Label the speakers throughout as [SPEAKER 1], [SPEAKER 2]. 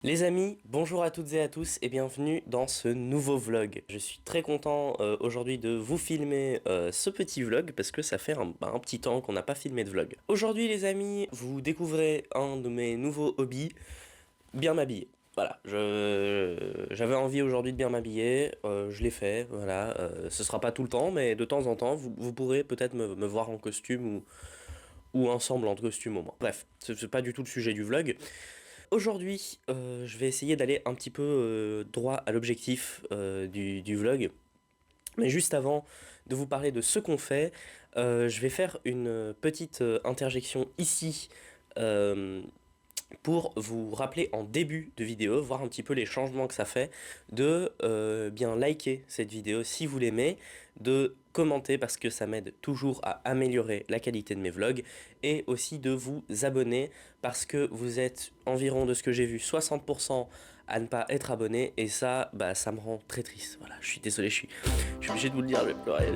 [SPEAKER 1] Les amis, bonjour à toutes et à tous et bienvenue dans ce nouveau vlog. Je suis très content aujourd'hui de vous filmer ce petit vlog parce que ça fait un petit temps qu'on n'a pas filmé de vlog. Aujourd'hui les amis, vous découvrez un de mes nouveaux hobbies, bien m'habiller. Voilà, j'avais envie aujourd'hui de bien m'habiller, je l'ai fait, voilà. Ce sera pas tout le temps, mais de temps en temps, vous pourrez peut-être me voir en costume ou ensemble en costume au moins. Bref, c'est pas du tout le sujet du vlog. Aujourd'hui, je vais essayer d'aller un petit peu droit à l'objectif du vlog. Mais juste avant de vous parler de ce qu'on fait, je vais faire une petite interjection ici euh, pour vous rappeler en début de vidéo, voir un petit peu les changements que ça fait, de bien liker cette vidéo si vous l'aimez, de commenter parce que ça m'aide toujours à améliorer la qualité de mes vlogs, et aussi de vous abonner parce que vous êtes environ, de ce que j'ai vu, 60% à ne pas être abonné, et ça, bah, ça me rend très triste. Voilà, je suis désolé, je suis obligé de vous le dire, je vais pleurer.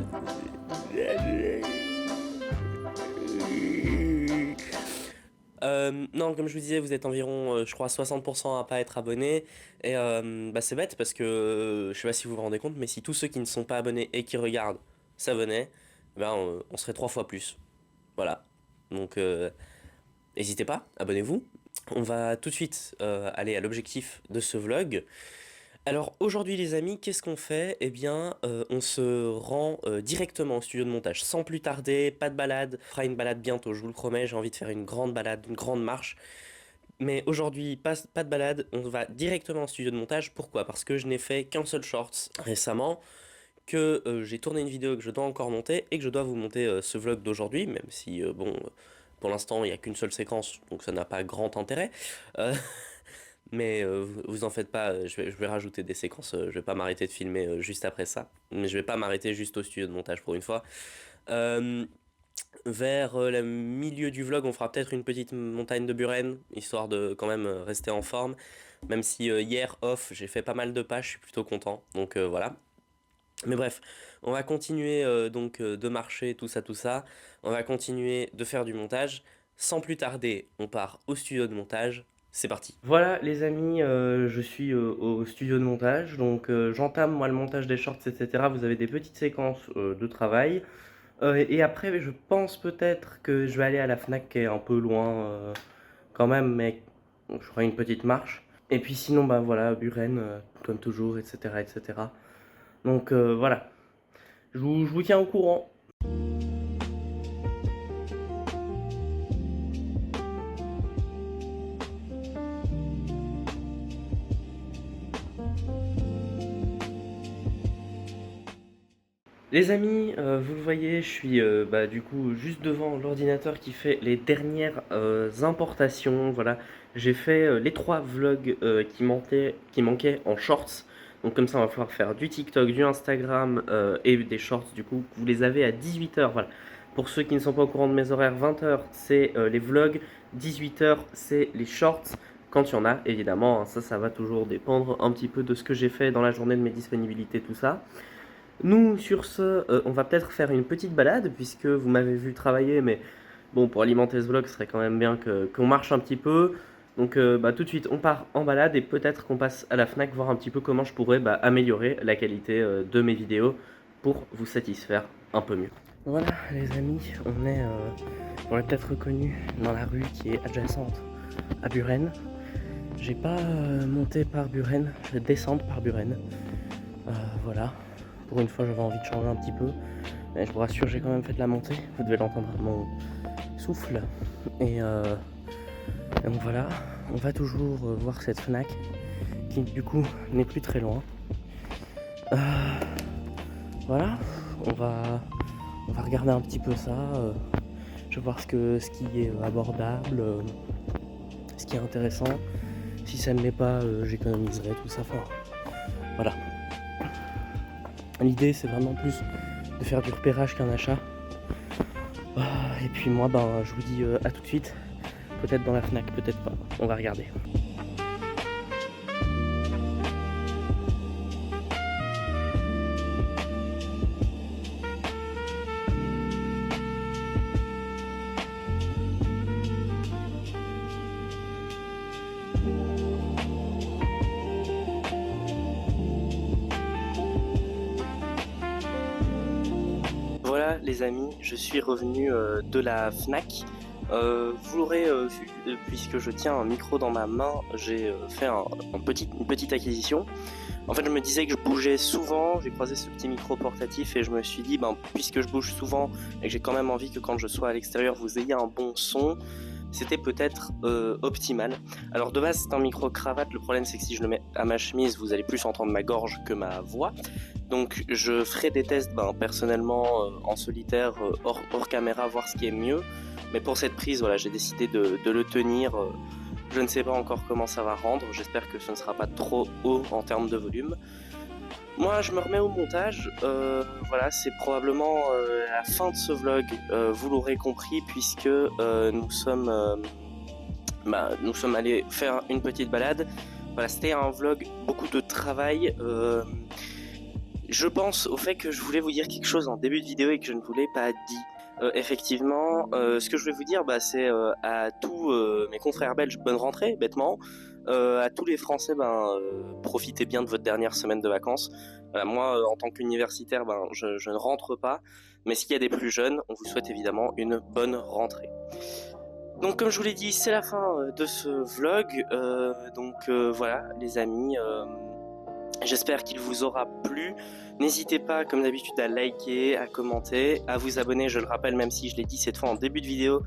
[SPEAKER 1] Non, comme je vous disais, vous êtes environ, je crois, 60% à pas être abonné. Et bah, c'est bête parce que je sais pas si vous vous rendez compte, mais si tous ceux qui ne sont pas abonnés et qui regardent s'abonnaient, ben, on serait 3 fois plus. Voilà. Donc, n'hésitez pas, abonnez-vous. On va tout de suite aller à l'objectif de ce vlog. Alors aujourd'hui les amis, qu'est-ce qu'on fait? Eh bien, on se rend directement au studio de montage, sans plus tarder, pas de balade. On fera une balade bientôt, je vous le promets, j'ai envie de faire une grande balade, une grande marche. Mais aujourd'hui, pas de balade, on va directement au studio de montage. Pourquoi? Parce que je n'ai fait qu'un seul short récemment, que j'ai tourné une vidéo que je dois encore monter, et que je dois vous monter ce vlog d'aujourd'hui, même si, bon, pour l'instant, il n'y a qu'une seule séquence, donc ça n'a pas grand intérêt. Euh, mais vous en faites pas, je vais rajouter des séquences, je vais pas m'arrêter de filmer juste après ça. Mais je vais pas m'arrêter juste au studio de montage pour une fois. Euh, Vers le milieu du vlog, on fera peut-être une petite montagne de Buren, histoire de quand même rester en forme. Même si hier, off, j'ai fait pas mal de pas, je suis plutôt content. Donc voilà. Mais bref, on va continuer donc de marcher, tout ça, tout ça. On va continuer de faire du montage. Sans plus tarder, on part au studio de montage. C'est parti. Voilà les amis, je suis au studio de montage, donc j'entame moi le montage des shorts, etc. Vous avez des petites séquences de travail. Et après, je pense peut-être que je vais aller à la Fnac qui est un peu loin quand même, mais je ferai une petite marche. Et puis sinon, bah voilà, Buren, comme toujours, etc. etc. Donc voilà, je vous tiens au courant. Les amis, vous le voyez, je suis bah, du coup juste devant l'ordinateur qui fait les dernières importations. Voilà, j'ai fait les 3 vlogs qui manquaient en shorts. Donc comme ça, on va pouvoir faire du TikTok, du Instagram et des shorts. Du coup, vous les avez à 18h. Voilà. Pour ceux qui ne sont pas au courant de mes horaires, 20h c'est les vlogs, 18h c'est les shorts. Quand il y en a, évidemment, hein, ça va toujours dépendre un petit peu de ce que j'ai fait dans la journée, de mes disponibilités, tout ça. Nous, sur ce, on va peut-être faire une petite balade, puisque vous m'avez vu travailler, mais bon, pour alimenter ce vlog, ce serait quand même bien qu'on marche un petit peu. Donc bah, tout de suite, on part en balade, et peut-être qu'on passe à la Fnac, voir un petit peu comment je pourrais bah, améliorer la qualité de mes vidéos pour vous satisfaire un peu mieux. Voilà les amis, on est peut-être reconnu dans la rue qui est adjacente à Buren. J'ai pas monté par Buren, je vais descendre par Buren. Voilà. Pour une fois, j'avais envie de changer un petit peu. Mais je vous rassure, j'ai quand même fait de la montée. Vous devez l'entendre à mon souffle. Et donc voilà, on va toujours voir cette Fnac qui du coup n'est plus très loin. Euh, voilà, on va regarder un petit peu ça. Je vais voir ce qui est abordable, ce qui est intéressant. Si ça ne l'est pas, j'économiserai tout ça. Enfin, voilà. L'idée, c'est vraiment plus de faire du repérage qu'un achat. Et puis moi, ben, je vous dis à tout de suite. Peut-être dans la Fnac, peut-être pas. On va regarder. les amis, je suis revenu de la FNAC. Vous l'aurez vu, puisque je tiens un micro dans ma main, j'ai fait une petite acquisition. En fait, je me disais que je bougeais souvent, j'ai croisé ce petit micro portatif et je me suis dit, puisque je bouge souvent et que j'ai quand même envie que quand je sois à l'extérieur, vous ayez un bon son, c'était peut-être optimal. Alors de base, c'est un micro cravate, le problème c'est que si je le mets à ma chemise, vous allez plus entendre ma gorge que ma voix. Donc je ferai des tests personnellement en solitaire, hors caméra, voir ce qui est mieux. Mais pour cette prise, voilà, j'ai décidé de le tenir. Je ne sais pas encore comment ça va rendre, j'espère que ce ne sera pas trop haut en termes de volume. Moi, je me remets au montage. Voilà, c'est probablement la fin de ce vlog. Vous l'aurez compris, puisque nous sommes allés faire une petite balade. Voilà, c'était un vlog, beaucoup de travail. Je pense au fait que je voulais vous dire quelque chose en début de vidéo et que je ne vous l'ai pas dit. Effectivement, ce que je voulais vous dire, c'est à tous mes confrères belges, bonne rentrée, bêtement. À tous les Français, profitez bien de votre dernière semaine de vacances. Voilà, moi, en tant qu'universitaire, je ne rentre pas. Mais s'il y a des plus jeunes, on vous souhaite évidemment une bonne rentrée. Donc comme je vous l'ai dit, c'est la fin de ce vlog. Voilà, les amis. J'espère qu'il vous aura plu. N'hésitez pas, comme d'habitude, à liker, à commenter, à vous abonner. Je le rappelle, même si je l'ai dit cette fois en début de vidéo,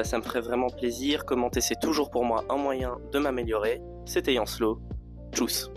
[SPEAKER 1] ça me ferait vraiment plaisir. Commenter, c'est toujours pour moi un moyen de m'améliorer. C'était Yanslo. Tchuss.